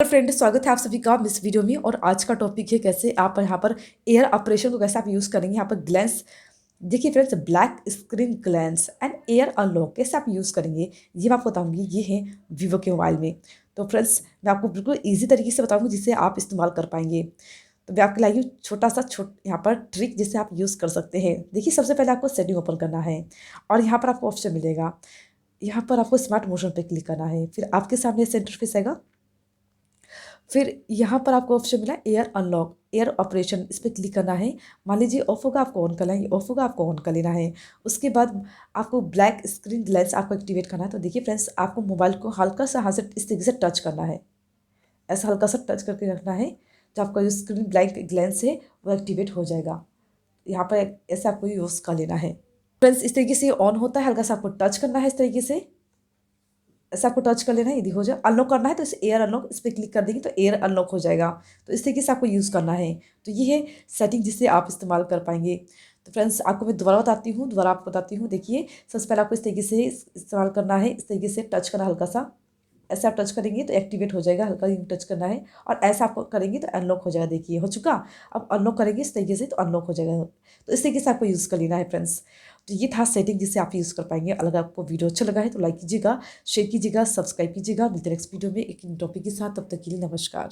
Friend, स्वागत है आप सभी का इस वीडियो में। और आज का टॉपिक है कैसे आप यहाँ पर एयर ऑपरेशन को कैसे आप यूज़ करेंगे। यहाँ पर ग्लैंस देखिए friends, black screen glance and air unlock कैसे आप यूज़ करेंगे ये मैं आपको बताऊंगी। ये है वीवो के मोबाइल में। तो फ्रेंड्स मैं आपको बिल्कुल ईजी तरीके से बताऊंगी जिससे आप इस्तेमाल कर पाएंगे। तो मैं आपके लाई हूँ छोटा सा यहाँ पर ट्रिक जिससे आप यूज़ कर सकते हैं। देखिए, सबसे पहले आपको सेटिंग ओपन करना है और यहाँ पर आपको ऑप्शन मिलेगा। यहाँ पर आपको स्मार्ट मोशन पर क्लिक करना है। फिर आपके सामने सेंटर फेस आएगा। फिर यहाँ पर आपको ऑप्शन मिला एयर अनलॉक, एयर ऑपरेशन, इस पर क्लिक करना है। मान लीजिए ऑफ होगा, आपको ऑन करना है, ऑफ होगा, आपको ऑन कर लेना है। उसके बाद आपको ब्लैक स्क्रीन लेंस आपको एक्टिवेट करना है। तो देखिए फ्रेंड्स, आपको मोबाइल को हल्का सा हाथ से इस तरीके से टच करना है। ऐसा हल्का सा टच करके रखना है, तो आपका जो स्क्रीन ब्लैक ग्लेंस है वो एक्टिवेट हो जाएगा। यहाँ पर ऐसे आपको यूज़ कर लेना है। फ्रेंड्स, इस तरीके से ऑन होता है। हल्का सा आपको टच करना है इस तरीके से, ऐसा आपको टच कर लेना है। यदि हो जाए अनलॉक करना है तो इस एयर अनलॉक इस पर क्लिक कर देंगे तो एयर अनलॉक हो जाएगा। तो इस तरीके से आपको यूज़ करना है। तो ये है सेटिंग जिससे आप इस्तेमाल कर पाएंगे। तो फ्रेंड्स, आपको मैं दोबारा आपको बताती हूँ। देखिए, सबसे पहले आपको इस तरीके से इस्तेमाल करना है। इस तरीके से टच करना हल्का सा, ऐसे आप टच करेंगे तो एक्टिवेट हो जाएगा। हल्का टच करना है और ऐसा आप करेंगे तो अनलॉक हो जाएगा। देखिए, हो चुका। अब अनलॉक करेंगे इस तरीके से तो अनलॉक हो जाएगा। तो इस तरीके से आपको यूज़ कर लेना है फ्रेंड्स। तो ये था सेटिंग जिससे आप यूज़ कर पाएंगे। अगर आपको वीडियो अच्छा लगा है तो लाइक कीजिएगा, शेयर कीजिएगा, सब्सक्राइब कीजिएगा। मिलते हैं नेक्स्ट वीडियो में एक टॉपिक के साथ। तब तक के लिए नमस्कार।